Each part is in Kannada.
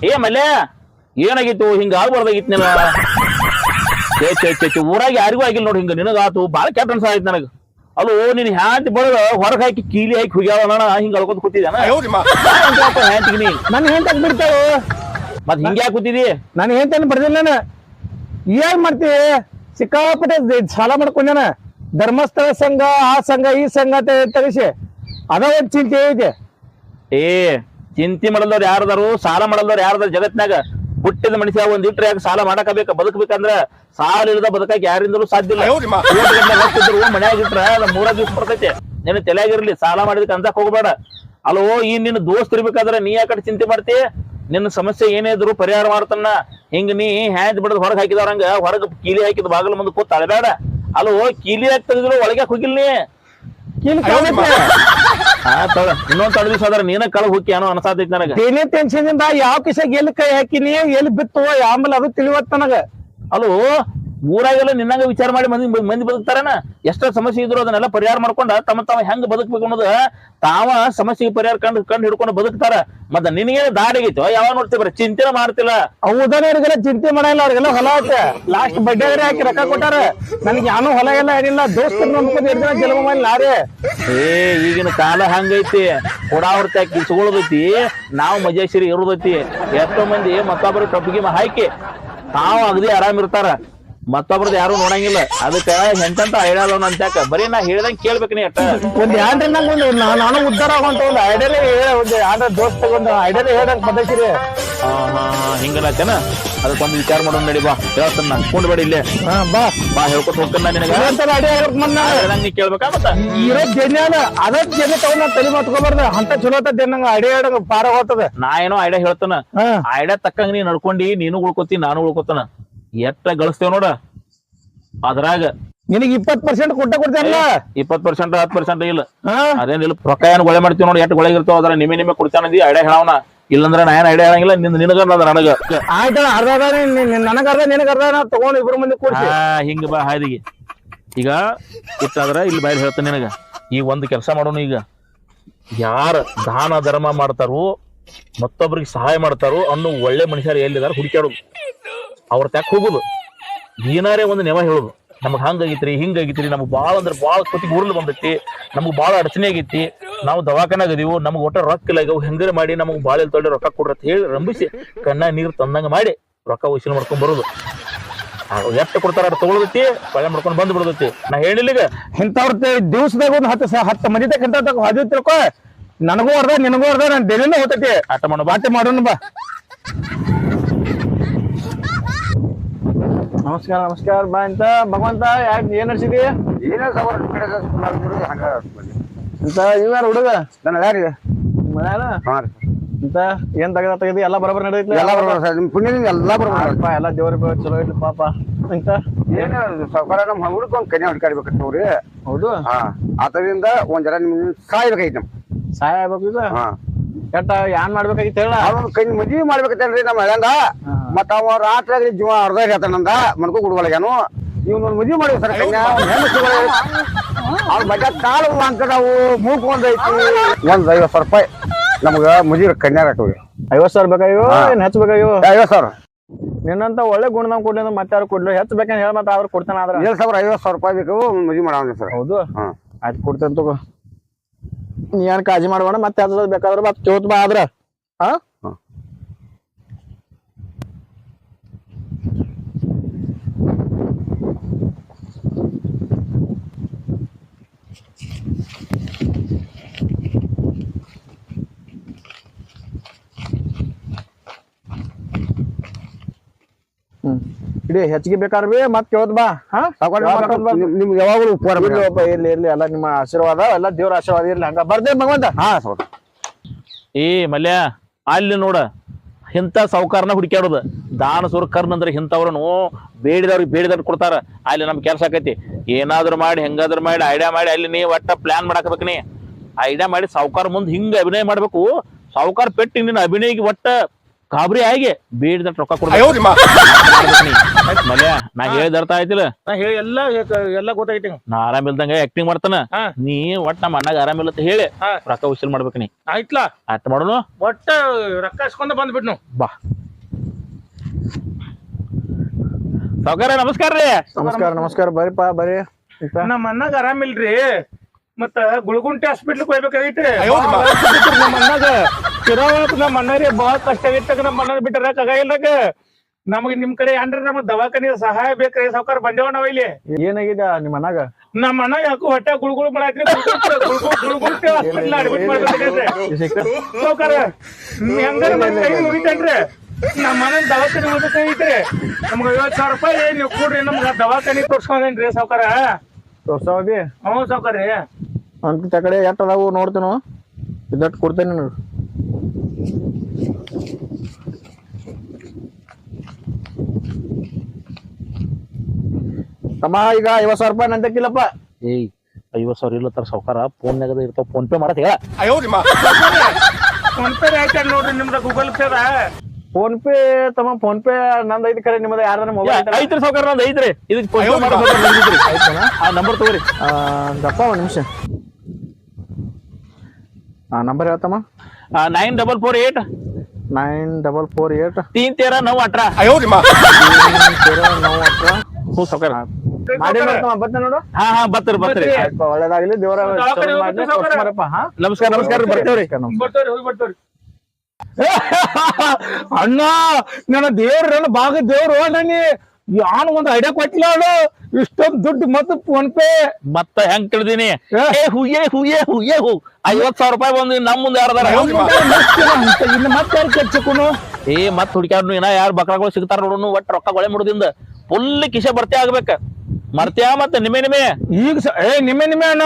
ಏ ಮಲ್ಯ ಏನಾಗಿತ್ತು ಹಿಂಗ ಆಗ್ಬಾರ್ದಾಗಿತ್ತು ನೀನ ಊರಾಗ ಯಾರಿಗೂ ಆಗಿಲ್ಲ ನೋಡಿ ಹಿಂಗ ನಿನಗಾತು ಬಾಳ ಕೆಟ್ಟ ಅನ್ಸ ಆಯ್ತು ನನಗ ಅದು ನೀನ್ ಹ್ಯಾಂತಿ ಬರೋದ ಹೊರಗೆ ಹಾಕಿ ಕೀಲಿ ಹಾಕಿ ಹುಗ್ಯಾವ ಹಿಂಗ ಅಳ್ಕೊತ ಕೂತಿದ್ದಾನ ಹ್ಯಾಂತಿಗೆ ನೀ ನನ್ ಹೆಂತ ಬಿಡ್ತಾಳು ಮತ್ ಹಿಂಗ ಯಾಕೆ ಕೂತಿದಿ ನಾನು ಹೆಂತೇನು ಬರ್ದಿಲ್ಲ ನಾನು ಏನ್ ಮಾಡ್ತೀವಿ ಸಿಕ್ಕಾಪಟ್ಟೆ ಸಾಲ ಮಾಡ್ಕೊಂಡೇನ ಧರ್ಮಸ್ಥಳ ಸಂಘ ಆ ಸಂಘ ಈ ಸಂಘ ತೆಗಿಸಿ ಅದ ಒಂದ್ ಚಿಂತೆ ಐತೆ ಏ ಚಿಂತೆ ಮಾಡಲ್ದವ್ರು ಯಾರದಾರು ಸಾಲ ಮಾಡಲ್ದವ್ರು ಯಾರದಾರು ಜಗತ್ನಾಗ ಹುಟ್ಟಿದ ಮನುಷ್ಯ ಒಂದ್ ಇಟ್ರೆ ಯಾಕೆ ಸಾಲ ಮಾಡಕಬೇಕ ಬದುಕಬೇಕಂದ್ರ ಸಾಲ ಇಲ್ಲದ ಬದುಕಕ್ಕೆ ಯಾರಿಂದಲೂ ಸಾಧ್ಯ ಇಲ್ಲ ಮನ್ಯಾಗ ಇಟ್ರ ಮೂರ ದಿವ್ಸ ಬರ್ತೈತೆ ನಿನ್ನ ತಲೆಯಾಗಿರ್ಲಿ ಸಾಲ ಮಾಡಿದಕ್ಕೆ ಅಂಜಾಕ್ ಹೋಗ್ಬೇಡ ಅಲ್ಲೋ ಈ ನಿನ್ನ ದೋಸ್ತ್ ಇರ್ಬೇಕಾದ್ರೆ ನೀ ಯಾಕಡೆ ಚಿಂತೆ ಮಾಡ್ತಿ ನಿನ್ನ ಸಮಸ್ಯೆ ಏನೇ ಇದ್ರು ಪರಿಹಾರ ಮಾಡ್ತಾನ ಹಿಂಗ ನೀ ಹ್ಯಾಂದ್ ಬಿಡದ್ ಹೊರಗೆ ಹಾಕಿದವ್ರಂಗ ಹೊರಗೆ ಕೀಲಿ ಹಾಕಿದ ಬಾಗಲ ಮುಂದೆ ಕೂತ್ ಅಳಬೇಡ ಅಲ್ಲೋ ಕೀಲಿ ಹಾಕಿ ತೆಗೆದ್ರು ಒಳಗೆ ಹೋಗಿಲ್ ನೀ ಇನ್ನೊಂದ್ ತಡ ದಿವಸ ಆದ್ರೆ ನೀನ ಕಳಗ್ ಹೋಗಿ ಏನೋ ಅನ್ಸಾತೈತಿ ನನಗ ಏನೇ ಟೆನ್ಷನ್ ಇಂದ ಯಾವ ಕಿಶಾಗ ಎಲ್ಲಿ ಕೈ ಹಾಕಿನಿ ಎಲ್ಲಿ ಬಿತ್ತು ಆಮೇಲೆ ಅದು ತಿಳಿವತ್ ನನಗ ಅಲ್ಲೋ ಊರಾಗೆಲ್ಲ ನಿನ್ನಂಗ ವಿಚಾರ ಮಾಡಿ ಮಂದಿ ಬದುಕ್ತಾರನ ಎಷ್ಟ ಸಮಸ್ಯೆ ಇದ್ರು ಅದನ್ನೆಲ್ಲ ಪರಿಹಾರ ಮಾಡ್ಕೊಂಡ ತಮ್ಮ ಹೆಂಗ್ ಬದುಕ್ಬೇಕು ಅನ್ನೋದು ತಾವ ಸಮಸ್ಯೆಗೆ ಪರಿಹಾರ ಕಂಡು ಹಿಡ್ಕೊಂಡು ಬದುಕ್ತಾರ ಮತ್ತ ನಿನಗೆ ದಾರಿ ಆಗೈತೋ ಯಾವ ನೋಡ್ತಿ ಬರ ಚಿಂತೆ ಮಾಡ್ತಿಲ್ಲ ಅವ್ರಿಗೆಲ್ಲ ಚಿಂತೆ ಮಾಡಲ್ಲ ಅವ್ರಿಗೆಲ್ಲ ಹೊಲ ಐತೆ ಲಾಸ್ಟ್ ಬಡ್ಡಿ ಹಾಕಿ ರೊಕ್ಕ ಕೊಟ್ಟಾರ ನನಗೆ ಯಾನು ಹೊಲ ಎಲ್ಲ ಏನಿಲ್ಲ ದೋಸ್ತರು ನಂಬ್ಕೊಂಡು 2 ದಿನ ಜಲಮ ಮಾಡಿ ನಾರೇ ಈಗಿನ ಕಾಲ ಹಂಗೈತಿ ಕೊಡಾವರ್ತಿ ಹಾಕಿ ಇಸ್ಕೊಳ್ಳೋದೈತಿ ನಾವು ಮಜೇಶ್ವರಿ ಇರೋದೈತಿ ಎಷ್ಟೋ ಮಂದಿ ಮತ್ತೊಬ್ಬರು ಟೊಪ್ಪಿಗೆ ಹಾಕಿ ತಾವು ಅಗದಿ ಆರಾಮ್ ಇರ್ತಾರ ಮತ್ತೊಬ್ರದ್ದು ಯಾರು ನೋಡಂಗಿಲ್ಲ ಅದಕ್ಕೆ ಎಂತ ಐಡಿಯಾ ಅಂತಾಕ ಬರೀ ನಾ ಹೇಳ್ದಂಗ ಕೇಳ್ಬೇಕು ನೀ ಅಟ್ಟ ಒಂದ್ ನಾನು ಉದ್ದಾರ ಆಗುವಂತ ಒಂದು ಐಡಿಯಾಲೇ ಒಂದು ಯಾರ ದೋಸ್ತ ಒಂದು ಐಡಿಯಾಲೇ ಹೇಳ್ದಂಗ ಪದ್ಧತಿ ಹಿಂಗಲ್ಲತ್ತೇನ ಅದಕ್ಕೊಂದು ವಿಚಾರ ಮಾಡೋಣ ನಡಿ ಬಾ ಹೇಳ್ತಾನ ನಾ ಕೊಂಡ್ಬೇಡಿ ಇಲ್ಲೇ ಬಾ ಬಾ ಹೇಳ್ಕೊತ ಹೋಗ್ತಾನ ನಿನಗ ನೀ ಕೇಳ್ಬೇಕಾ ಮತ್ತ ಇರೋ ಜನ ಅದ ಜನ ತಗೊಂಡ್ ತಲೆ ಮಾತ್ಕೋಬಾರ್ದು ಅಂತ ಚಲೋ ನಂಗ ಐಡಿಯಾ ಹೇಳಂಗ ಪಾರ ಹೋಗ್ತದ ನಾ ಏನೋ ಐಡಿಯಾ ಹೇಳ್ತಾನ ಐಡಿಯಾ ತಕ್ಕಂಗ ನೀ ನಡ್ಕೊಂಡಿ ನೀನು ಉಳ್ಕೊತಿ ನಾನು ಉಳ್ಕೊತಾನ ಎಷ್ಟ ಗಳಿಸ್ತೇವ್ ನೋಡ ಅದ್ರಾಗ ನಿನಗ್ 20% ಕೊಡ್ತೇನಲ್ಲ 20% 10% ಇಲ್ಲ ಅದೇನಿಲ್ಲ ರೊಕ್ಕ ಏನ್ ಗೊಳೆ ಮಾಡ್ತೀವಿ ನೋಡಿ ಎಷ್ಟು ಗೊಳೆ ಇರ್ತಾವ ಅದ್ರ ನಿಮೆ ಕೊಡ್ತಾನದಿ ಐಡಿಯಾ ಹೇಳವನ ಇಲ್ಲಂದ್ರ ನಾ ಏನ್ ಐಡಿಯಾ ಹೇಳಂಗಿಲ್ಲ ನಿನಗ ನನಗ ಆಯ್ತ ಅರ್ಧ ನನಗ ಅರ್ಧ ನಿನಗ ಅರ್ಧ ನಾ ತಗೊಂಡ್ 2 ಮಂದಿ ಕೊಡ್ಸಿ ಹಿಂಗ ಬಾ ಹಾದಿಗೆ ಈಗ ಇತ್ತಾದ್ರ ಇಲ್ಲಿ ಬಾಯ್ ಹೇಳ್ತಾನೆ ನಿನಗ ಈಗ ಒಂದ್ ಕೆಲಸ ಮಾಡೋನು ಈಗ ಯಾರ ದಾನ ಧರ್ಮ ಮಾಡ್ತಾರೋ ಮತ್ತೊಬ್ರಿಗೆ ಸಹಾಯ ಮಾಡ್ತಾರೋ ಅನ್ನೋ ಒಳ್ಳೆ ಮನುಷ್ಯರು ಎಲ್ಲಿದಾರ ಹುಡುಕ್ಯಾಡೋದು ಅವ್ರ ತಕ್ಕ ಹೋಗುದು ಏನಾರೇ ಒಂದು ನೆವ ಹೇಳುದು ನಮಗ್ ಹಂಗಾಗಿತ್ರಿ ಹಿಂಗಾಗಿತ್ರಿ ನಮಗ್ ಬಾಳ ಅಂದ್ರ ಬಾಳ ಕೊತ್ತಿಗೆ ಉರುಳು ಬಂದೈತಿ ನಮಗ್ ಬಾಳ ಅಡಚಣೆ ಆಗೈತಿ ನಾವು ದವಾಖಾನಾಗ ಅದೀವು ನಮಗ್ ಒಟ್ಟ ರೊಕ್ಕ ಇಲ್ಲ ಈಗ ಹೆಂಗಾರ ಮಾಡಿ ನಮಗ್ ಬಾಳ ತೊಳ್ಳಿ ರೊಕ್ಕ ಕೊಡ್ರಿ ಅಂತ ಹೇಳಿ ರಂಬಿಸಿ ಕಣ್ಣ ನೀರು ತಂದಂಗ ಮಾಡಿ ರೊಕ್ಕ ವಸೂಲಿ ಮಾಡ್ಕೊಂಡ್ ಬರುದು ಎಷ್ಟು ಕೊಡ್ತಾರ ಅದ್ ತಗೊಳದೈತಿ ಪಳೆ ಮಾಡ್ಕೊಂಡ್ ಬಂದ್ ಬಿಡದೈತಿ ನಾ ಹೇಳಿಲ್ಲ ಈಗ ಇಂಥವ್ರ ದಿವ್ಸದಾಗ ಒಂದು 10 ಮಂದಿ ತಕ್ಕ ಹಾದಿ ತಿಳ್ಕೊ ನನಗೂ ಅರ್ಧ ನಿನಗೂ ಅರ್ಧ ನನ್ ಡೆಲಿನೂ ಹೋಗ್ತೈತಿ ಆಟ ಮಾಡೋಣ ಬಾ ನಮಸ್ಕಾರ ನಮಸ್ಕಾರ ಬಾ ಅಂತ ಭಗವಂತ ಯಾಕೆ ಏನ್ ನಡ್ಸಿದಿ ಅಂತ ಇವ್ಯಾರ ಹುಡುಗ ನನ್ನ ಯಾರಿಗೆ ಮನ್ಯಾನ ಅಂತ ಏನ್ ತೆಗದಿ ಎಲ್ಲಾ ಬರೋಬರ್ ನಡೆದೈತಿ ಎಲ್ಲ ಬರೋಬರ ನಿಮ್ ಪುಣ್ಯದಿಂದ ಎಲ್ಲ ಬರೋಬರ ಎಲ್ಲ ದೇವ್ರ ಚಲೋ ಐತಿ ಪಾಪ ಅಂತ ಏನ ಸಾವುಕಾರ ನಮ್ಮ ಹುಡುಕೊಂಡ್ ಕನ್ಯಾ ಹುಡುಕಾಡ್ಬೇಕಂತ ನೋಡ್ರಿ ಹೌದು ಆತರಿಂದ ಒಂದ್ ಜರ ನಿಮ್ ಸಾಯ್ಬೇಕಾಯ್ತು ನಮ್ ಸಹಾಯ ಆಗ್ಬೇಕು ಈಗ ಕೆಟ್ಟ ಏನ್ ಮಾಡ್ಬೇಕಾಗಿತ್ತು ಹೇಳ ಅವ್ನ ಕೈ ಮದ್ವಿ ಮಾಡ್ಬೇಕತ್ತೇನ್ರಿ ನಮ್ಮ ಹಳ್ಯಾಂಗ ಮತ್ತ ಅವ ರಾತ್ರಿ ಜೀವ ಅರ್ಧ ಹೇಳ್ತಾನಂದ ಮನ್ಕೋ ಗುಡ್ಗೊಳಗ್ಯಾನು ಇವ್ನ ಮದ್ವಿ ಮಾಡಿ ಸರ್ ಕನ್ಯಾ ಅವ್ನ ಬಡ್ಡ ಕಾಲು ಅಂಕಡವು ಮೂಕ್ ಒಂದೈತಿ ಒಂದ್ 50 ರೂಪಾಯಿ ನಮ್ಗ ಮದ್ವಿ ಕನ್ಯಾ ಹಾಕವ್ರಿ 50,000 ಬೇಕಾಗಿವ ಏನ್ ಹೆಚ್ಚ ಬೇಕಾಗಿವ 50,000 ನಿನ್ನಂತ ಒಳ್ಳೆ ಗುಣದಂಗ್ ಕೊಡ್ಲಿ ಅಂದ್ರೆ ಮತ್ತೆ ಯಾರು ಕೊಡ್ಲಿ ಹೆಚ್ಚ ಬೇಕಂತ ಹೇಳ ಮತ್ತೆ ಆದ್ರ ಕೊಡ್ತಾನ ಆದ್ರ 50,000 ರೂಪಾಯಿ ಬೇಕು ಮದ್ವಿ ಮಾಡವ್ರಿ ಸರ್ ಹೌದು ಆಯ್ತು ಕೊಡ್ತೇನೆ ತಗೋ ನೀ ಏನ್ ಕಾಳಜಿ ಮಾಡ್ಬೇಡ ಮತ್ತೆ ಯಾವ್ದು ಬೇಕಾದ್ರೆ ಮತ್ತೆ ಕೇವತ್ ಬಾ ಆದ್ರ ಹಾ ಇಡೀ ಹೆಚ್ಚಿಗೆ ಬೇಕಾರ್ಬಿ ಮತ್ ಕೇಳದ್ ಬಾ ನಿಮ್ಗೆ ಯಾವಾಗಲೂ ಉಪಕಾರ ಇರ್ಲಿ ಇರ್ಲಿ ಎಲ್ಲ ನಿಮ್ಮ ಆಶೀರ್ವಾದ ಎಲ್ಲ ದೇವ್ರ ಆಶೀರ್ವಾದ ಇರ್ಲಿ ಹಂಗ ಬರ್ದೇ ಭಗವಂತ ಏ ಮಲ್ಯ ಅಲ್ಲಿ ನೋಡ ಇಂಥ ಸಾವುಕಾರನ ಹುಡುಕ್ಯಾಡೋದು ದಾನ ಸುರ ಕರ್ನ ಅಂದ್ರೆ ಇಂಥವ್ರನು ಬೇಡಿದವ್ರಿಗೆ ಕೊಡ್ತಾರ ಅಲ್ಲಿ ನಮ್ ಕೆಲಸ ಆಕೈತಿ ಏನಾದ್ರು ಮಾಡಿ ಹೆಂಗಾದ್ರು ಮಾಡಿ ಐಡಿಯಾ ಮಾಡಿ ಅಲ್ಲಿ ನೀ ಒಟ್ಟ ಪ್ಲಾನ್ ಮಾಡಾಕಬೇಕು ನೀ ಐಡಿಯಾ ಮಾಡಿ ಸಾವುಕಾರ ಮುಂದೆ ಹಿಂಗ ಅಭಿನಯ ಮಾಡ್ಬೇಕು ಸಾವುಕಾರ ಪೆಟ್ಟಿ ನಿನ್ನ ಅಭಿನಯಕ್ಕೆ ಒಟ್ಟ ಗಾಬರಿ ಆಗಿ ಬೇಡಿದ ರೊಕ್ಕ ಮಲ್ಯ ನಾ ಹೇಳಿದ ಅರ್ಥ ಆಯ್ತಿಲ್ಲ ನಾ ಹೇಳಿ ಎಲ್ಲ ಗೊತ್ತಾಗೈತಿ ನಾ ಆರಾಮ್ ಇಲ್ದಂಗ ಆಕ್ಟಿಂಗ್ ಮಾಡ್ತಾನ ನೀ ಒಟ್ ನಮ್ಮ ಅಣ್ಣಗ ಆರಾಮಿಲ್ಲ ಅಂತ ಹೇಳಿ ರೊಕ್ಕ ವಸೂಲ್ ಮಾಡ್ಬೇಕು ನೀ ಆಯ್ತಲ್ಲ ಆಯ್ತು ಮಾಡೋನು ಒಟ್ಟ ರೊಕ್ಕ ಇಸ್ಕೊಂಡ ಬಂದ್ಬಿಟ್ನು ಬಾ ಸಾವ್ಕಾರ ನಮಸ್ಕಾರ ರೀ ನಮಸ್ಕಾರ ಬರ್ರಿಪ್ಪ ಬರ್ರಿ ನಮ್ಮ ಅಣ್ಣಗ ಆರಾಮಿಲ್ರಿ ಮತ್ತ ಗುಳಗುಂಟಿ ಹಾಸ್ಪಿಟ್ಲ್ ಹೋಗ್ಬೇಕಾಗೈತಿ ನಮ್ಮ ಅಣ್ಣಗ ನಮ್ಮ ಅಣ್ಣರಿ ಬಾಳ ಕಷ್ಟ ಆಗೈತಾಗ ನಮ್ಮ ಅಣ್ಣ ಬಿಟ್ಟರಕ್ ಆಗಾಗಿಲ್ಲಾಗ ನಮಗ್ ನಿಮ್ ಕಡೆ ಏನ್ರ ನಮಗ್ ದವಾಖಾನಿ ಸಹಾಯ ಬೇಕ್ರಿ ಸಾವ್ಕಾರ ಬಂದೇವ ನಾವ್ ಇಲ್ಲಿ ಏನಾಗಿದೆ ನಿಮ್ಮ ಅಣ್ಣಗ ನಮ್ಮ ಅಣ್ಣ ಯಾಕೋ ಹೊಟ್ಟೆ ಗುಳುಗುಳು ಮಾಡಾಕ್ರಿ ಗುಳುಗುಂಟಿ ಹಾಸ್ಪಿಟ್ಲ್ ಅಡ್ಮಿಟ್ ಮಾಡ್ಬೇಕಾಗೈತ್ರಿ ಸಾವ್ಕಾರ ಹೆಂಗಾರ ನಮ್ ಕೈ ಮುಗಿತೇನ್ರಿ ನಮ್ಮ ಮನ ದವಾಖಾನೆ ಹೋಗ್ಬೇಕಾಗೈತ್ರಿ ನಮ್ಗ 50,000 ರೂಪಾಯಿ ನೀವು ಕೊಡ್ರಿ ನಮ್ಗ ದವಾಖಾನಿ ತೋರ್ಸ್ಕೊಂಡೇನ್ರಿ ಸಾವ್ಕಾರ ತೋರ್ಸಾವದಿ ಹ್ಞೂ ಸಾವ್ಕಾರ್ರಿ ಅಂತ ಕಡೆ ಎಷ್ಟ್ ಅದಾವು ನೋಡ್ತೇನು ಇದಟ್ ಕೊಡ್ತೇನೆ ನಾನು ತಮ್ಮ ಈಗ 50,000 ರೂಪಾಯಿ ನಂತಕ್ಕಿಲ್ಲಪ್ಪ ಏಯ್ 50,000 ಇಲ್ಲತ್ತಾರ ಸಾವ್ಕಾರ ಫೋನ್ಯಾಗದ ಇರ್ತಾವ ಫೋನ್ ಪೇ ಮಾಡತ್ ಹೇಳ ಫೋನ್ ಪೇ ಆಯ್ತ ನೋಡ್ರಿ ನಿಮ್ದ ಗೂಗಲ್ ಪೇ ಅದ ಫೋನ್ ಪೇ ತಮ್ಮ ಫೋನ್ ಪೇ ನಂದ್ ಐತಿ ಕರೆ ನಿಮ್ಮದ ಯಾರ ಮೊಬೈಲ್ ಐತ್ರಿ ಸಾವ್ಕಾರ ನಂದು ಐತ್ರಿ ಇದಕ್ಕೆ ಫೋನ್ ಪೇ ಮಾಡ್ಬೇಕು ಆ ನಂಬರ್ ತಗೋರಿ ದಪ್ಪ ಒಂದ್ ನಿಮಿಷ ನಂಬರ್ ಹೇಳ್ತಮ್ಮ 9448 9448 313 918 ಹ್ಞೂ ಸಾವ್ಕಾರ ಮಾಡಿ ಬರ್ತೇನೆ ನೋಡು ಹಾ ಬರ್ತರಿ ಒಳ್ಳೇದಾಗ್ಲಿ ದೇವರ ನಮಸ್ಕಾರ ರೀ ಬರ್ತೇವ್ರಿ ಬರ್ತಾವ್ರಿ ಹೋಗಿ ಬರ್ತಾವ್ರಿ ಅಣ್ಣ ನನ್ನ ದೇವ್ರ ನನ್ನ ಭಾಗ ದೇವ್ರು ನನ್ನಿ ಯಾನು ಒಂದ್ ಐಡಿಯಾ ಕೊಟ್ಟಿಲ್ಲ ಅವಳು ಇಷ್ಟೊಂದು ದುಡ್ಡು ಮತ್ತು ಫೋನ್ ಪೇ ಮತ್ತ ಹೆಂಗ್ ತಿಳಿದೀನಿ ಹುಯ್ಯೇ 50,000 ರೂಪಾಯಿ ಬಂದು ನಮ್ ಮುಂದೆ ಯಾರದಾರ ಇನ್ನು ಮತ್ತೆ ಯಾರು ಕೆಚ್ಚಕ್ಕೂನು ಮತ್ ಹುಡುಕ್ಯಾಡ್ನು ಏನ ಯಾರು ಬಕ್ರಾಗಳು ಸಿಗ್ತಾರ ನೋಡೋನು ಒಟ್ಟು ರೊಕ್ಕ ಗೊಳೆ ಮುಡ್ದಿಂದ ಫುಲ್ ಕಿಶೆ ಬರ್ತೆ ಆಗ್ಬೇಕ ಮರ್ತ್ಯಾ ಮತ್ತ ನಿಮೆ ಈಗ ನಿಮ್ಮೆ ಅಣ್ಣ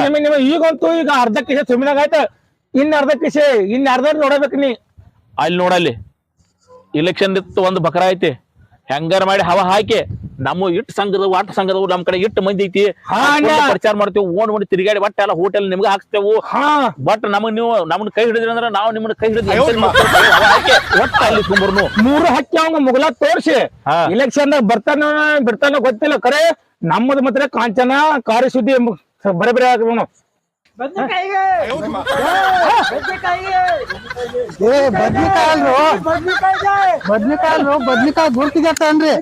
ನಿಮ್ಮೆ ಈಗಂತೂ ಈಗ ಅರ್ಧ ಕಿಶೆ ಸುಮ್ಮಿನಾಗ ಆಯ್ತ ಇನ್ ಅರ್ಧ ಕಿಶೆ ಇನ್ ಅರ್ಧ ನೋಡಬೇಕು ನೀ ಅಲ್ಲಿ ನೋಡಲ್ಲಿ ಇಲೆಕ್ಷನ್ ಇತ್ತು ಒಂದು ಬಕ್ರ ಐತಿ ಹೆಂಗಾರ ಮಾಡಿ ಹವಾ ಹಾಕಿ ನಮ್ಮ ಇಟ್ಟು ಸಂಘದವು ಆಟ ಸಂಘದವು ನಮ್ ಕಡೆ ಇಟ್ಟು ಮಂದಿ ಐತಿ ಪ್ರಚಾರ ಮಾಡ್ತೇವೆ ಓಡ್ ಮಾಡಿ ತಿರುಗಾಡಿ ಒಟ್ಟ ಎಲ್ಲ ಹೋಟೆಲ್ ನಿಮ್ಗೆ ಹಾಕ್ತೇವು ಬಟ್ ನಮಗ್ ನೀವು ನಮ್ಮನ್ನ ಕೈ ಹಿಡಿದ್ರಿ ಅಂದ್ರೆ ನಾವು ನಿಮ್ಮನ್ನ ಕೈ ಹಿಡಿದ್ರಿ ಒಟ್ಟ ಅಲ್ಲಿ ಕುಂಬರ್ನು 3 ಹಕ್ಕಿ ಅವಂಗ ಮುಗಲ ತೋರ್ಸಿ ಇಲೆಕ್ಷನ್ ಬಿಡ್ತಾನ ಗೊತ್ತಿಲ್ಲ ಕರೆ ನಮ್ಮದು ಮಾತ್ರ ಕಾಂಚನ ಕಾರ್ಯಶುದ್ಧಿ ಬರಬರಿ ಆಗ್ಬೇಕು ಬದ್ನಿಕಾಯಿ ಗುರ್ತಿಗತ್ತನ್ರಿ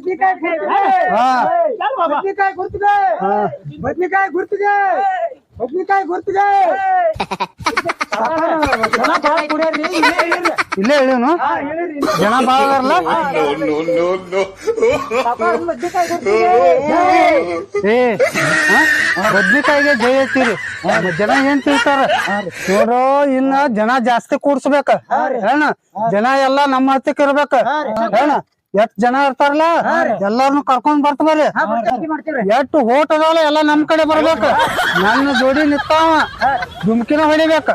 ಇಲ್ಲೇ ಹೇಳೇನು ಜನ ಬಾಳಲ್ಲ ಬದ್ನಿಕಾಯಿಗೆ ಜೈ ಹಚ್ಚಿರಿ ಜನ ಏನ್ ತಿಳ್ತಾರ ನೋಡ್ರು ಇನ್ನ ಜನ ಜಾಸ್ತಿ ಕೂಡ್ಸ್ಬೇಕ ಏನ ಜನ ಎಲ್ಲಾ ನಮ್ಮ ಹತ್ತಕ್ ಇರ್ಬೇಕ ಏನ ಎಷ್ಟ್ ಜನ ಇರ್ತಾರಲ್ಲ ಎಲ್ಲಾರನು ಕರ್ಕೊಂಡ್ ಬರ್ತ ಬರ್ರಿ ಎಷ್ಟು ಹೋಟ್ ಅದಾವಲ್ಲ ಎಲ್ಲಾ ನಮ್ ಕಡೆ ಬರ್ಬೇಕ ನನ್ನ ಜೋಡಿ ನಿಂತಾವ ದುಮ್ಕಿನ ಹೊಡಿಬೇಕ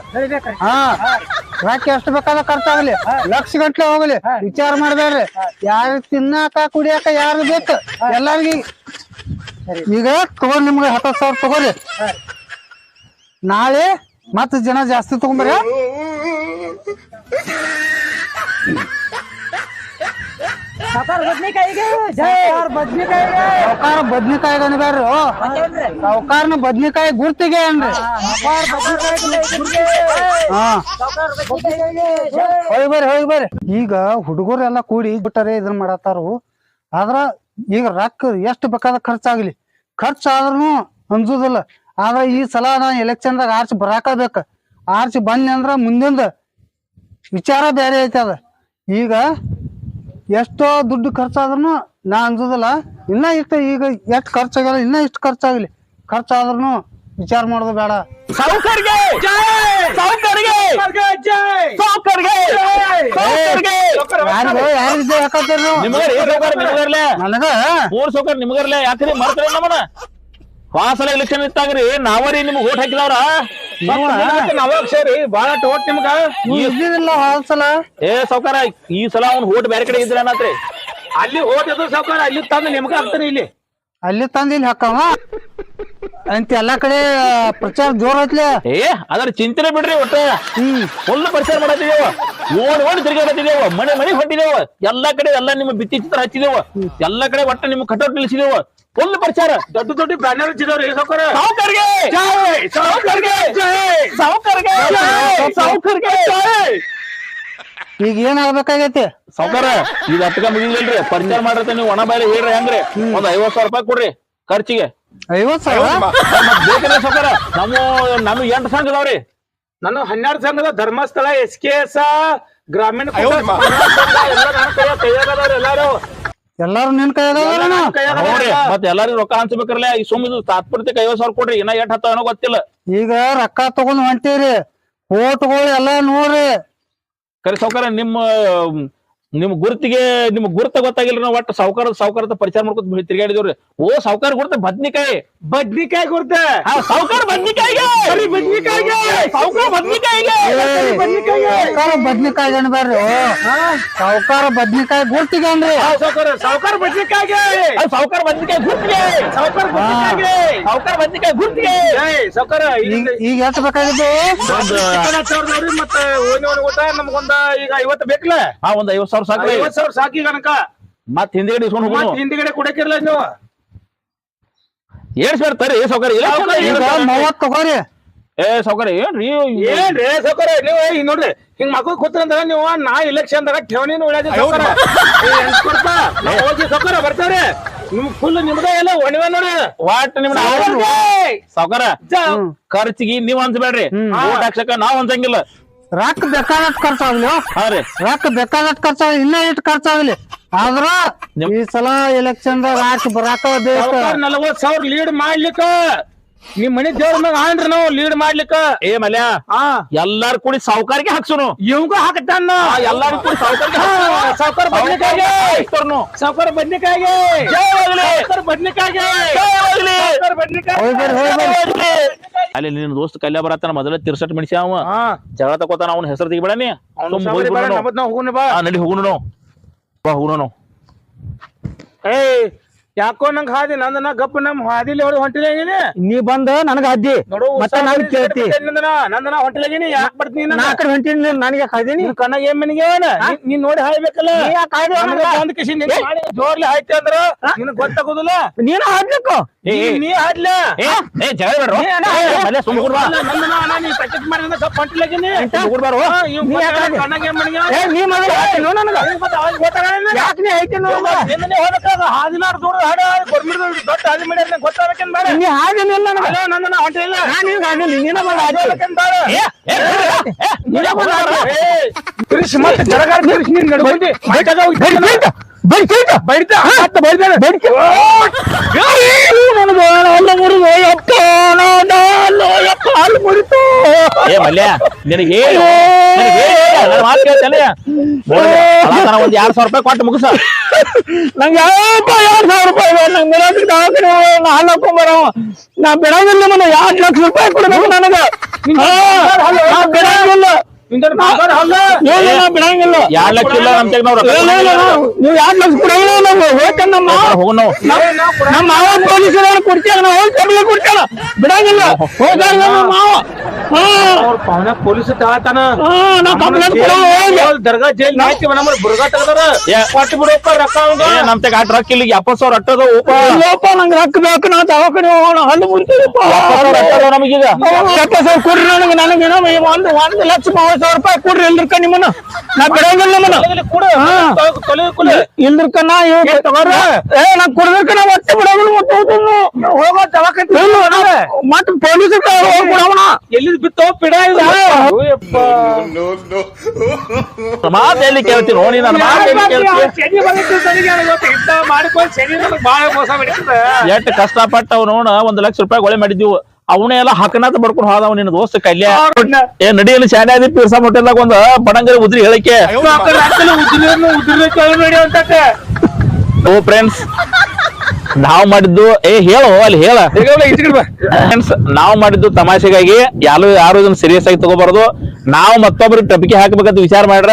ಯಾಕೆ ಎಷ್ಟು ಬೇಕಾದ ಖರ್ಚಾಗ್ಲಿ ಲಕ್ಷ ಗಂಟ್ಲೆ ಹೋಗ್ಲಿ ವಿಚಾರ ಮಾಡ್ಬೇಡ್ರಿ ಯಾರು ತಿನ್ನಾಕ ಕುಡಿಯಾಕ ಯಾರು ಬೇಕು ಎಲ್ಲಾರ್ಗಿ ಈಗ ತಗೊಂಡ್ ನಿಮ್ಗೆ 10,000 ತಗೋರಿ ನಾಳೆ ಮತ್ ಜನ ಜಾಸ್ತಿ ತಗೊಂಬರ್ರಿ ಬದ್ನಿಕಾಯಿ ಅನ್ಬ್ಯಾಡ್ರಿ ಸಾವ್ಕಾರನ ಬದ್ನಿಕಾಯಿ ಗುರ್ತಿಗೆ ಅನ್ರಿ ಹೋಗಿ ಬರ್ರಿ ಈಗ ಹುಡುಗರೆಲ್ಲ ಕೂಡಿ ಬಿಟ್ಟರೆ ಇದನ್ ಮಾಡತ್ತಾರು ಆದ್ರ ಈಗ ರೊಕ್ಕ ಎಷ್ಟು ಬೇಕಾದ ಖರ್ಚಾಗ್ಲಿ ಖರ್ಚಾದ್ರೂ ಅನ್ಸುದಿಲ್ಲ ಆದ್ರ ಈ ಸಲ ನಾ ಎಲೆಕ್ಷನ್ದಾಗ ಆರ್ಚ್ ಬರಾಕಬೇಕ ಆರ್ಚ್ ಬಂದ್ ಅಂದ್ರ ಮುಂದಿಂದ ವಿಚಾರ ಬೇರೆ ಐತಿ ಅದ ಈಗ ಎಷ್ಟೋ ದುಡ್ಡು ಖರ್ಚಾದ್ರೂ ನಾ ಅನ್ಸೋದಿಲ್ಲ ಇನ್ನ ಇಷ್ಟ ಈಗ ಎಷ್ಟು ಖರ್ಚಾಗಲ್ಲ ಇನ್ನ ಇಷ್ಟು ಖರ್ಚಾಗ್ಲಿ ಖರ್ಚಾದ್ರೂ ವಿಚಾರ ಮಾಡೋದು ಬೇಡ ನನಗ ನಿಮಗರ್ಲೆ ಯಾಕ್ರಿ ಮಾಡ್ತಾರೆ ನಮ್ಮನ ವಾಸಲ ಎಲೆಕ್ಷನ್ ಇತ್ತಾಗ್ರಿ ನಾವರಿ ನಿಮ್ಗೆ ಓಟ್ ಹಾಕಿದವ್ರ ಸೇರಿ ಬಾಳ ಓಟ್ ನಿಮ್ಗ ಇದ್ದಿದಿಲ್ಲ ಹಾಸಲ ಸಾವ್ಕಾರ ಈ ಸಲ ಅವ್ನ ಓಟ್ ಬೇರೆ ಕಡೆ ಇದ್ರ ಅನ್ನತ್ರಿ ಅಲ್ಲಿ ಓಟ್ ಅದು ಸಾವ್ಕಾರ ಅಲ್ಲಿ ತಂದು ನಿಮ್ಗ ಹಾಕ್ತಾನೆ ಇಲ್ಲಿ ಅಲ್ಲಿ ತಂದು ಇಲ್ಲಿ ಹಾಕವ ಅಂತ ಎಲ್ಲಾ ಕಡೆ ಪ್ರಚಾರ ಜೋರ್ ಐತ್ಲೆ ಅದರ ಚಿಂತನೆ ಬಿಡ್ರಿ ಒಟ್ಟ ಫುಲ್ ಪ್ರಚಾರ ಮಾಡತ್ತೀವಿ ಓಡಿ ತಿರುಗಾಡತ್ತಿದೇವ ಮನೆಗೆ ಹೊಟ್ಟಿದೇವ ಎಲ್ಲಾ ಕಡೆ ಎಲ್ಲಾ ನಿಮ್ಮ ಭಿತ್ತಿ ಚಿತ್ರ ಹಚ್ಚಿದೇವ ಎಲ್ಲಾ ಕಡೆ ಒಟ್ಟ ನಿಮ್ಮ ಕಟೌಟ್ ನಿಲ್ಸಿದೇವ ಫುಲ್ ಪ್ರಚಾರ ದೊಡ್ಡ ಬ್ಯಾನರ್ ಹಚ್ಚಿದವ್ರಿ ಸಾವುಕಾರ ಸಾವುಕರ್ಗೆ ಈಗ ಏನ್ ಆಗ್ಬೇಕಾಗೈತಿ ಸಾವುಕಾರ ಈಗ ಅಟ್ಕ ಮುಗಿಲ್ರಿ ಪರಿಚಯ ಮಾಡಿರ್ತ ನೀವು ಒಣ ಬಾಯಲ್ಲಿ ಹೇಳ್ರಿ ಹೆಂಗ್ರಿ ಒಂದ್ 50,000 ರೂಪಾಯಿ ಕೊಡ್ರಿ ಖರ್ಚಿಗೆ 50,000 ಬೇಕ್ರಿ ಸಾವುಕಾರ ನಮ್ಮ 8 ಸಂಘ ಅದಾವ್ರಿ ನಾನು 12 ಸಂಘದ ಧರ್ಮಸ್ಥಳ SKS ಗ್ರಾಮೀಣ ಎಲ್ಲ ನನ್ನ ಕೈಯಾಗದವ್ರಿ ಎಲ್ಲಾರು ನಿನ್ ಕೈಯಾಗ ಮತ್ತೆ ಎಲ್ಲಾರಿಗೂ ರೊಕ್ಕ ಹಂಚ್ಬೇಕ್ರಲ್ಲ ಈ ಸುಮ್ಮಿದು ತಾತ್ಪರ್ಯಕ್ಕೆ 50,000 ಕೊಡ್ರಿ ಇನ್ನ 8 ಹತ್ತ ಏನೋ ಗೊತ್ತಿಲ್ಲ ಈಗ ರೊಕ್ಕ ತಗೊಂಡ್ ಹೊಂಟೀರಿ ಓಟ್ಗಳು ಎಲ್ಲಾ ನೋಡ್ರಿ ಕರೆ ಸಾವುಕಾರ ನಿಮ್ಮ ಗುರುತಿಗೆ ನಿಮ್ ಗುರುತ ಗೊತ್ತಾಗಿಲ್ರಿ ನಾವು ಒಟ್ಟು ಸಾವುಕಾರದ ಪರಿಚಯ ಮಾಡ್ಕೊತ ತಿರ್ಗಾಡಿದವ್ರಿ ಓ ಸಾವುಕಾರ ಗುರುತ ಬದ್ನಿಕಾಯಿ ಗುರ್ತ ಸಾವುಕಾರ ಬದ್ನಿಕಾಯಿಗೆ ಸಾವುಕಾರ ಬದ್ನಿಕಾಯಿಗೆ ಬದ್ನಿಕಾಯಿ ಅನ್ಬಾರ್ರಿ ಸಾವುಕಾರ ಬದ್ನಿಕಾಯಿ ಗುರ್ತಿಗನ್ರಿ ಸಾವುಕಾರ ಬದ್ನಿಕಾಯಿಗೆ ಸಾವುಕಾರ ಬದ್ನಿಕಾಯಿ ಗುರ್ತಿಗೆ ಸಾವುಕಾರ ಬದ್ನಿಕಾಯಿ ಗುರ್ತಿಗೆ ಸಾವುಕಾರ ಈಗ ಎಷ್ಟ್ ಬೇಕಾಗಿದ್ದು ಮತ್ತೆ ಊಟ ನಮ್ಗೊಂದ ಈಗ 50 ಬೇಕಲ್ಲ ಒಂದ್ 50,000 ಸಾಕ್ರಿ 50,000 ಸಾಕಿ ಗಣಕ ಮತ್ ಹಿಂದಿಗಡೆ ಇಸ್ಕೊಂಡು ಹೋಗೋಣ ಹಿಂದಿಗಡೆ ಕೊಡಕಿರ್ಲ ನೀವು ಏನ್ ತರಿ ಸಾವುಕಾರ ಈಗ 30 ತಗೋರಿ ಸಾವುಕಾರ ಏನ್ರಿ ಸಾವುಕಾರ ನೀವು ಈಗ ನೋಡ್ರಿ ಹಿಂಗ್ ಮಕ್ಕಳು ಕೂತ್ರಂದ್ರ ನೀವು ನಾ ಇಲೆಕ್ಷನ್ ದಾಗ ಠೇವಣಿ ಸಾವುಕಾರ ಬರ್ತಾರೆ ನಿಮ್ ಫುಲ್ ನಿಮ್ದ ಎಲ್ಲ ಒಣವೆ ನೋಡಿ ವಾಟ್ ನಿಮ್ ಸಾವುಕಾರ ಖರ್ಚಿಗೆ ನೀವ್ ಹಂಚ್ಬೇಡ್ರಿ ಓಟ್ ಹಾಕ್ಸಕ ನಾವ್ ಹಂಚಂಗಿಲ್ಲ ರೊಕ್ಕ ಬೇಕಾದಷ್ಟು ಖರ್ಚಾಗ್ಲಿ ಹಾ ರೀ ರೊಕ್ಕ ಬೇಕಾದಷ್ಟು ಖರ್ಚಾಗ್ಲಿ ಇನ್ನ ಇಟ್ಟು ಖರ್ಚಾಗ್ಲಿ ಆದ್ರ ಈ ಸಲ ಎಲೆಕ್ಷನ್ ದಾಗ ಹಾಕಿ ಬರಾಕ ಬೇಕು 40,000 ಲೀಡ್ ಮಾಡ್ಲಿಕ್ಕ ನಿಮ್ ಮನಿ ದೇವ್ರ ಮ್ಯಾಗ ಆನ್ರಿ ನಾವು ಲೀಡ್ ಮಾಡ್ಲಿಕ್ಕ ಮಲ್ಯ ಎಲ್ಲಾರು ಕೂಡಿ ಸಾವುಕಾರಿಗೆ ಹಾಕ್ಸುನು ಇವಂಗ ಹಾಕತ್ತಾನ ಎಲ್ಲಾರು ಕೂಡಿ ಸಾವುಕಾರಿಗೆ ಸಾವುಕಾರ ಬದ್ನಿಕಾಯಿಗೆ ಸಾವುಕಾರ ಬದ್ನಿಕಾಯಿಗೆ ಸಾವುಕಾರ ಬದ್ನಿಕಾಯಿಗೆ ಅಲ್ಲಿ ನಿನ್ನ ದೋಸ್ತ ಕಲ್ಯ ಬರತ್ತಾನ ಮೊದಲ ತಿರ್ಸಟ್ ಮನುಷ್ಯ ಅವ ಜಗಳ ತಕೋತಾನ ಅವನ ಹೆಸರು ತೆಗಿಬೇಡ ನೀ ನಡಿ ಹೋಗುನು ನಾವು ಬಾ ಹೋಗುನು ನಾವು ಯಾಕೋ ನಂಗ್ ಹಾದಿ ನಂದನ ಗಪ್ಪ ನಮ್ ಹಾದಿಲಿ ಹೊಂಟಿಲಾಗಿನಿ ನೀ ಬಂದ ನನಗ ಅಜ್ಜಿ ಮತ್ತೆ ನಾನು ಕೇಳ್ತಿ ನಂದನ ಹೊಂಟಿಲಾಗಿನಿ ಯಾಕೆ ಬರ್ತೀನಿ ನಾ ಕಡೆ ಹೊಂಟಿನಿ ನನಗೆ ಕಾಯ್ದೀನಿ ಕಣ್ಣಾಗ ಏನ್ ಮನಿಗೆ ನೀನ್ ನೋಡಿ ಹಾಯ್ಬೇಕಲ್ಲ ಒಂದ್ ಕಿಸಿ ಜೋರ್ಲಿ ಹಾಯ್ತಿ ಅಂದ್ರ ನಿನಗ್ ಗೊತ್ತಾಗೋದಿಲ್ಲ ನೀನು ಹಾಡ್ಬೇಕು ನೀ ಹಾಡ್ಲ ನಂದನ ನೀ ಪ್ರಾಕ್ಟೀಸ್ ಮಾಡಿ ಗಪ್ಪ ಹೊಂಟಿಲಾಗಿನಿ ಕಣ್ಣಾಗ ಏನ್ ಮನಿಗೆ ಯಾಕೆ ನೀ ಐತಿ ಹಾದಿನಾರ್ ದೂರ ಹಾಡ ದೊಡ್ಡ ಹಾದಿ ಮಾಡಿ ಗೊತ್ತಾಗಬೇಕೇನ್ ಬೇಡ ನೀ ಹಾಡಿನಿಲ್ಲ ನಂದನ ಹೊಂಟಿಲ್ಲ ಮತ್ತೆ ಜರಗಾರ ನೀನ್ ನಡ್ಕೊಂಡಿ ಮಲ್ಯ ನಿನಗೆ ಒಂದ್ 2,000 ರೂಪಾಯಿ ಕೊಟ್ಟು ಮುಗಿಸ ನಂಗೆ 2,000 ರೂಪಾಯಿ ನಂಗೆ ಹಾಕೊಂಬರ ನಾ ಬಿಡೋದಿಲ್ಲ ಮನ 2 ಲಕ್ಷ ರೂಪಾಯಿ ಕೊಡ್ಬೇಕು ನನಗ ಬಿಡಂಗಿಲ್ಲ ಬಿಡಂಗಿಲ್ಲ 2 ಲಕ್ಷ ಇಲ್ಲ ನಮ್ ತೆಗ್ ನೀವು 2 ಲಕ್ಷ ಕೊಡಂಗಿಲ್ಲ ನಮ್ಗೆ ಹೋಗ್ತಾನ ನಮ್ಮ ಮಾವ ಪೊಲೀಸರ ಕೊಡ್ತೀರ ನಾವು ಹೋಗಿ ಕೊಡ್ತಾರ ಬಿಡಂಗಿಲ್ಲ ಹೋಗ ಮಾವ ಪಾವನ ಪೊಲೀಸ್ ತಗೋತಾನ ನಾವು ಕಂಪ್ಲೇಂಟ್ ಕೊಡೋ ದರ್ಗಾ ಜೈಲ್ ಹಾಕಿ ನಮ್ಮಲ್ಲಿ ಬುರ್ಗಾ ತೆಗದಾರ ಕೊಟ್ಟು ಬಿಡಪ್ಪ ರೊಕ್ಕ ನಮ್ ತೆಗ ಆಟ ರೊಕ್ಕ ಇಲ್ಲಿ 70,000 ಅಟ್ಟದ ಲೋಪ ನಂಗೆ ರೊಕ್ಕ ಬೇಕು ನಾವು ದವಾಖಾನೆ ಹೋಗೋಣ ಹಲ್ಲು ಮುರಿತೀವಪ್ಪ ನಮಗೀಗ 70,000 ಕೊಡ್ರಿ ನನಗೆ ನನಗೇನೋ 1,30,30,000 ರೂಪಾಯಿ ಕೊಡ್ರಿ ಇಲ್ದ್ರಕ ನಿಮ್ಮನ್ನ ನಾ ಬಿಡಂಗಿಲ್ಲ ನಮ್ಮನ್ನ ಕೂಡ ಇಲ್ದ್ರಕ ನಾ ನಾ ಕುಡ್ದಕ್ಕ ನಾ ಒಟ್ಟೆ ಬಿಡೋದು ಹೋಗೋ ದವಾಖಾನೆ ಮತ್ತೆ ಪೊಲೀಸ್ ಹೋಗ್ಬಿಡವಣ ಎಲ್ಲಿ ಬಿತ್ತೋ ಪಿಡ ಮಾತೆಲ್ಲಿ ಕೇಳ್ತೀನಿ ನೋಡಿ ನಾನು ಎಷ್ಟು ಕಷ್ಟಪಟ್ಟ ಅವನು 1 ಲಕ್ಷ ರೂಪಾಯಿ ಗೊಳೆ ಮಾಡಿದ್ದೀವಿ ಅವನೇ ಎಲ್ಲ ಹಕ್ಕನಾತ ಬಡ್ಕೊಂಡು ಹೋದ ನಿನ್ನ ದೋಸ್ತ ಕಲ್ಯ ನಡಿಯಲ್ಲಿ ಶಾಲೆ ಪಿರ್ಸಾ ಹೋಟೆಲ್ದಾಗ ಒಂದು ಬಡಂಗರಿ ಉದ್ರಿ ಹೇಳಿಕೆ ಓ ಫ್ರೆಂಡ್ಸ್ ನಾವ್ ಮಾಡಿದ್ದು ಹೇಳು ಅಲ್ಲಿ ಹೇಳ ಫ್ರೆಂಡ್ಸ್ ನಾವ್ ಮಾಡಿದ್ದು ತಮಾಷೆಗಾಗಿ ಯಾರು ಇದನ್ನ ಸೀರಿಯಸ್ ಆಗಿ ತಗೋಬಾರ್ದು ನಾವು ಮತ್ತೊಬ್ರಿಗೆ ಟಪಿಗೆ ಹಾಕ್ಬೇಕಂತ ವಿಚಾರ ಮಾಡ್ರ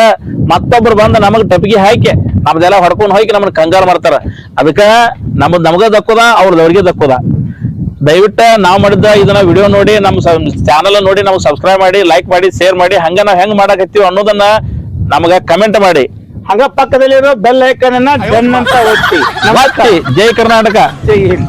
ಮತ್ತೊಬ್ರು ಬಂದ ನಮಗ್ ಟಪಿಗೆ ಹಾಕಿ ನಮ್ದೆಲ್ಲ ಹೊಡ್ಕೊಂಡ್ ಹೋಗಿ ನಮ್ಮನ್ನ ಕಂಗಾರ ಮಾಡ್ತಾರ ಅದಕ್ಕ ನಮಗ ದಕ್ಕುದ ಅವ್ರದವ್ರಿಗೆ ದಕ್ಕುದ ದಯವಿಟ್ಟು ನಾವ್ ಮಾಡಿದ್ದ ಇದನ್ನ ವಿಡಿಯೋ ನೋಡಿ ನಮ್ಮ ಚಾನಲ್ ನೋಡಿ ನಾವು ಸಬ್ಸ್ಕ್ರೈಬ್ ಮಾಡಿ ಲೈಕ್ ಮಾಡಿ ಶೇರ್ ಮಾಡಿ ಹಂಗ ನಾವ್ ಹೆಂಗ್ ಮಾಡಕತ್ತೀವಿ ಅನ್ನೋದನ್ನ ನಮಗ ಕಮೆಂಟ್ ಮಾಡಿ ಹಂಗ ಪಕ್ಕದಲ್ಲಿರೋ ಬೆಲ್ ಐಕನ್ ಅನ್ನ ಡನ್ ಅಂತ ಒತ್ತಿ. ಜೈ ಕರ್ನಾಟಕ. ಜೈ ಹಿಂದ್.